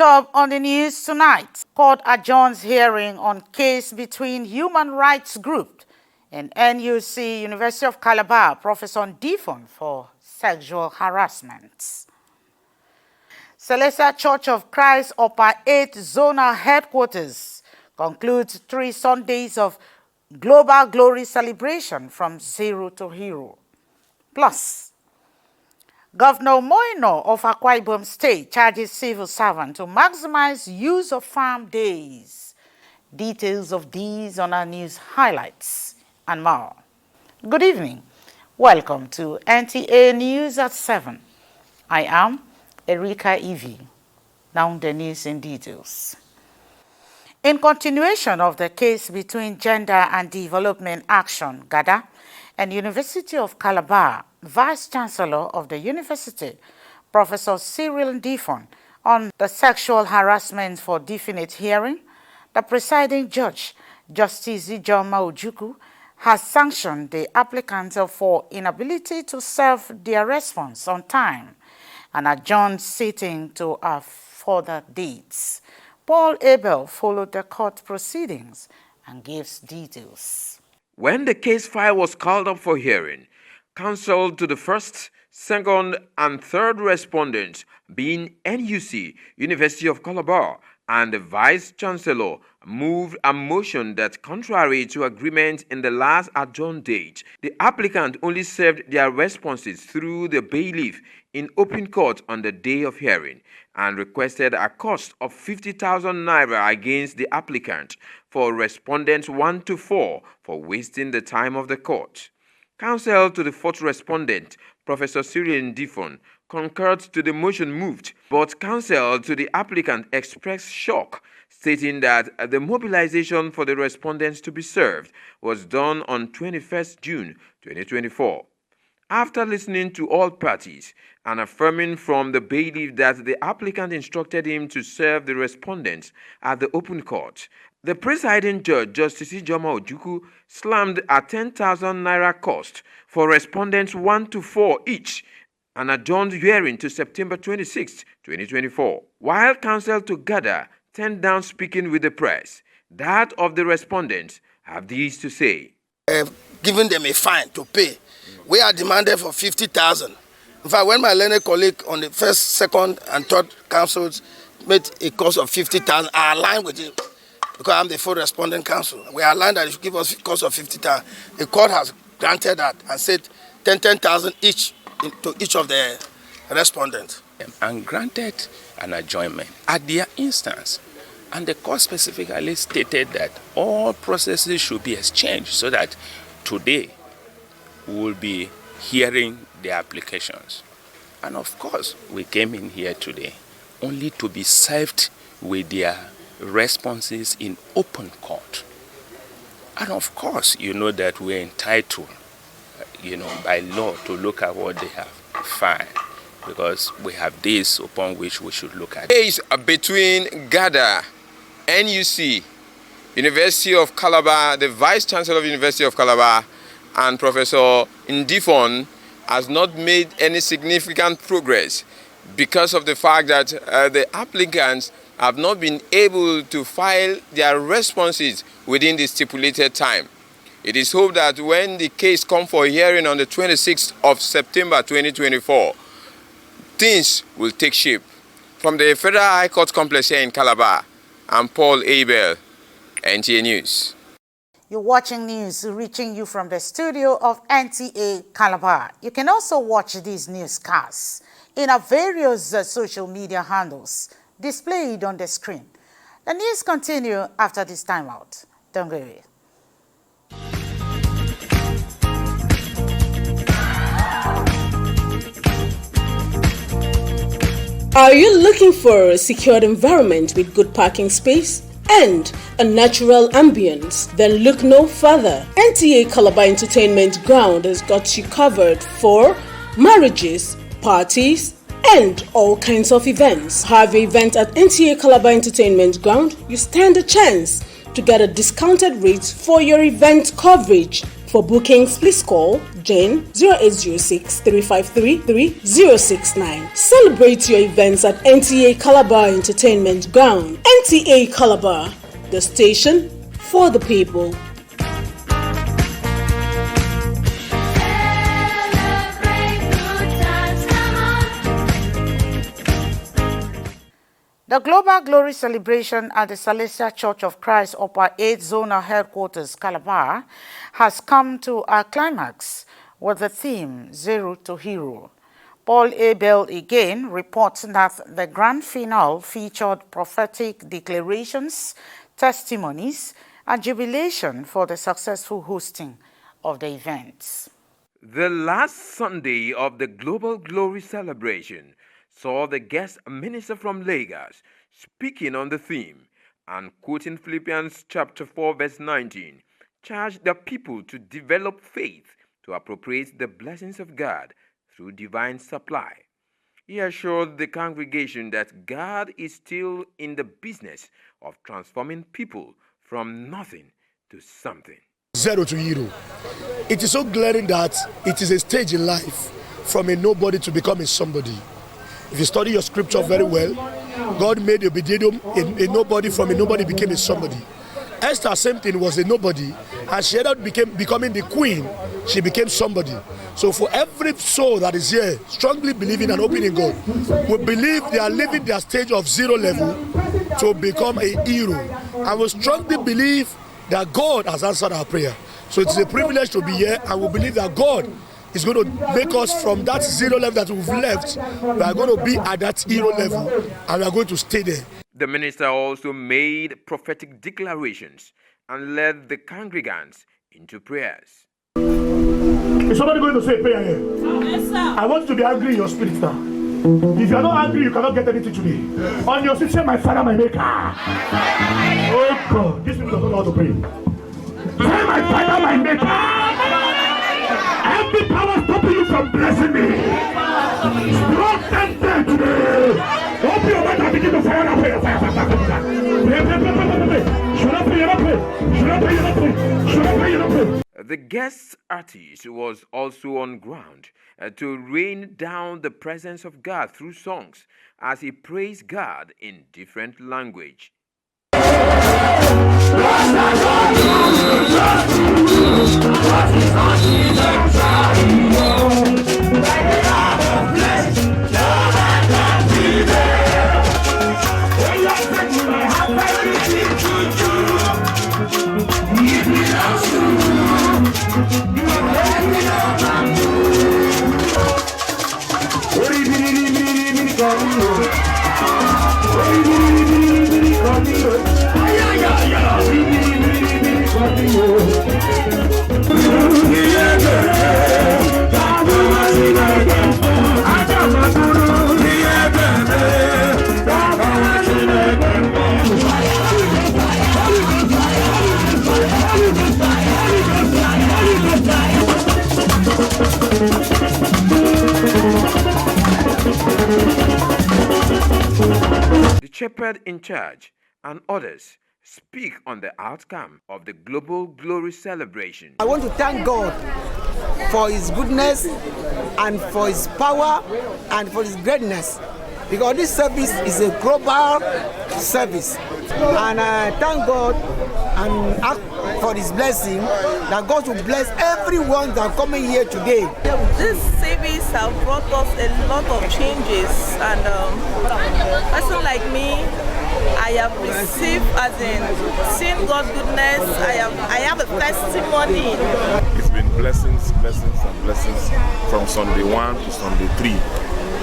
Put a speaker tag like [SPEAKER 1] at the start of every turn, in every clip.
[SPEAKER 1] Top on the news tonight, court adjourns hearing on case between human rights group and NUC University of Calabar Professor Ndifon for sexual harassment. Celestial Church of Christ Upper 8 Zonal Headquarters concludes 3 Sundays of Global Glory celebration from zero to hero. Plus, Governor Moino of Akwa Ibom State charges civil servants to maximize use of farm days. Details of these on our news highlights and more. Good evening. Welcome to NTA News at 7. I am Erika Evie. Now the news in details. In continuation of the case between Gender and Development Action, GADA, and University of Calabar, Vice-Chancellor of the University, Professor Cyril Ndifon, on the sexual harassment for definite hearing, the presiding judge, Justice Ijoma Ojukwu, has sanctioned the applicants for inability to serve their response on time and adjourned sitting to a further dates. Paul Abel followed the court proceedings and gives details.
[SPEAKER 2] When the case file was called up for hearing, counsel to the first, second, and third respondents, being NUC, University of Calabar, and the Vice-Chancellor, moved a motion that, contrary to agreement in the last adjourned date, the applicant only served their responses through the bailiff in open court on the day of hearing, and requested a cost of 50,000 naira against the applicant for respondents 1 to 4 for wasting the time of the court. Counsel to the fourth respondent, Professor Cyril Ndifon, concurred to the motion moved, but counsel to the applicant expressed shock, stating that the mobilization for the respondents to be served was done on 21st June 2024. After listening to all parties and affirming from the bailiff that the applicant instructed him to serve the respondents at the open court, the presiding judge, Justice Ijoma Ojukwu, slammed a 10,000 naira cost for respondents 1 to 4 each and adjourned hearing to September 26, 2024. While counsel to GADA turned down speaking with the press, that of the respondents have these to say.
[SPEAKER 3] Giving them a fine to pay. We are demanded for 50,000. In fact, when my learned colleague on the first, second, and third councils made a cost of 50,000, I aligned with him because I'm the full respondent council. We aligned that he should give us a cost of 50,000. The court has granted that and said 10,000 each to each of the respondents.
[SPEAKER 4] And granted an adjournment at their instance. And the court specifically stated that all processes should be exchanged so that today we will be hearing the applications. And of course, we came in here today only to be served with their responses in open court. And of course, you know that we're entitled, by law to look at what they have filed, because we have days upon which we should look at.
[SPEAKER 2] Case between GADA, NUC, University of Calabar, the Vice-Chancellor of University of Calabar, and Professor Ndifon has not made any significant progress because of the fact that the applicants have not been able to file their responses within the stipulated time. It is hoped that when the case comes for hearing on the 26th of September 2024, things will take shape. From the Federal High Court Complex here in Calabar, I'm Paul Abel, NTA News.
[SPEAKER 1] You're watching news reaching you from the studio of NTA Calabar. You can also watch these newscasts in our various social media handles displayed on the screen. The news continue after this timeout. Don't go away.
[SPEAKER 5] Are you looking for a secured environment with good parking space and a natural ambience? Then look no further. NTA Calabar Entertainment Ground has got you covered for marriages, parties, and all kinds of events. Have an event at Nta Calabar Entertainment Ground, you stand a chance to get a discounted rate for your event coverage. For bookings, please call Jane 0806 353 3069. Celebrate your events at Nta Calabar Entertainment Ground. Nta Calabar, the station for the people.
[SPEAKER 1] The Global Glory Celebration at the Celestial Church of Christ Upper 8 Zonal Headquarters, Calabar, has come to a climax with the theme Zero to Hero. Paul Abel again reports that the grand finale featured prophetic declarations, testimonies, and jubilation for the successful hosting of the events.
[SPEAKER 2] The last Sunday of the Global Glory Celebration saw the guest minister from Lagos speaking on the theme and quoting Philippians chapter 4 verse 19, charged the people to develop faith to appropriate the blessings of God through divine supply. He assured the congregation that God is still in the business of transforming people from nothing to something.
[SPEAKER 6] Zero to hero. It is so glaring that it is a stage in life from a nobody to become a somebody. If you study your scripture very well, God made Obed-Edom a nobody, from a nobody became a somebody. Esther, same thing, was a nobody, and she ended up becoming the queen. She became somebody. So for every soul that is here, strongly believing and hoping in God, we believe they are living their stage of zero level to become a hero. And we strongly believe that God has answered our prayer. So it's a privilege to be here, and we believe that God is going to make us from that zero level that we've left. We are going to be at that hero level, and we are going to stay there.
[SPEAKER 2] The minister also made prophetic declarations and led the congregants into prayers.
[SPEAKER 7] Is somebody going to say a prayer here? Yes, sir. I want you to be angry in your spirit now. If you are not angry, you cannot get anything today. On your seat, say, my Father, my Maker. Oh God, these people don't know how to pray. Say, my Father, my Maker. Every power stopping you from blessing me, drop them dead today. Open your mouth and begin to fire up. Should I pray? Should I pray? Should I pray? Should I pray?
[SPEAKER 2] The guest artist was also on ground to rain down the presence of God through songs as he praised God in different language. The shepherd in charge and others speak on the outcome of the Global Glory Celebration.
[SPEAKER 8] I want to thank God for His goodness and for His power and for His greatness, because this service is a global service, and I thank God and ask for His blessing, that God will bless everyone that coming here today.
[SPEAKER 9] This service has brought us a lot of changes, and a person like me, I have received, as in seeing God's goodness. I have a testimony.
[SPEAKER 10] It's been blessings and blessings from Sunday 1 to Sunday 3.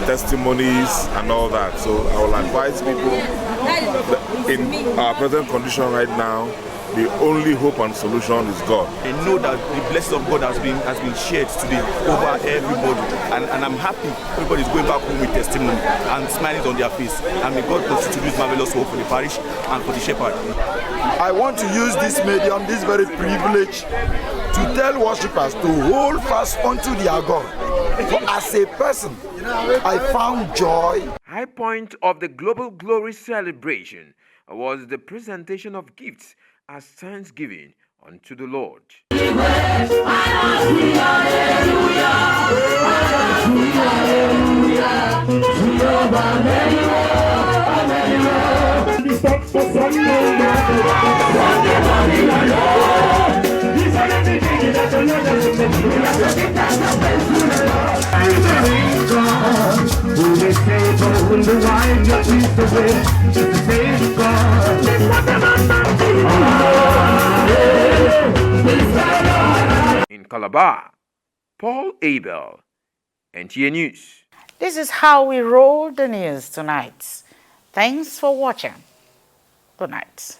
[SPEAKER 10] Testimonies and all that. So I will advise people that in our present condition right now, the only hope and solution is God.
[SPEAKER 11] I know that the blessing of God has been shared today over everybody, and I'm happy everybody's going back home with testimony and smiling on their face. And may God continue to do this marvelous work for the parish and for the shepherd.
[SPEAKER 12] I want to use this medium, this very privilege, to tell worshippers to hold fast unto their God. For as a person, I found joy.
[SPEAKER 2] High point of the Global Glory Celebration was the presentation of gifts as thanksgiving unto the Lord. In Calabar, Paul Abel, NTA News.
[SPEAKER 1] This is how we roll the news tonight. Thanks for watching. Good night.